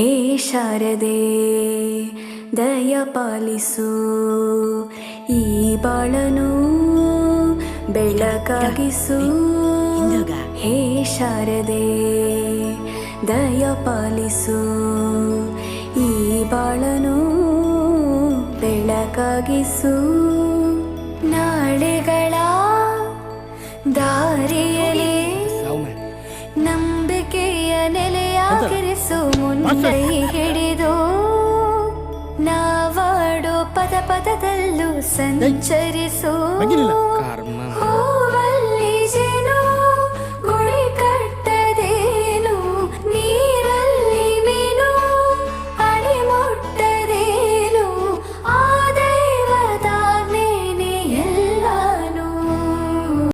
ಹೇ ಶಾರದೆ ದಯ ಪಾಲಿಸು, ಈ ಬಾಳನು ಬೆಳಕಾಗಿಸು. ಹೇ ಶಾರದೆ ದಯ ಪಾಲಿಸು, ಈ ಬಾಳನು ಬೆಳಕಾಗಿಸು. ನಾಳೆಗಳ ದಾರಿಯಲ್ಲಿ ನಂಬಿಕೆಯ ನೆಲೆಯಾಗಿರಿಸು. ಮುಂದೆ ಹಿಡಿದು ನಾವಾಡೋ ಪದ ಪದದಲ್ಲೂ ಸಂಚರಿಸು.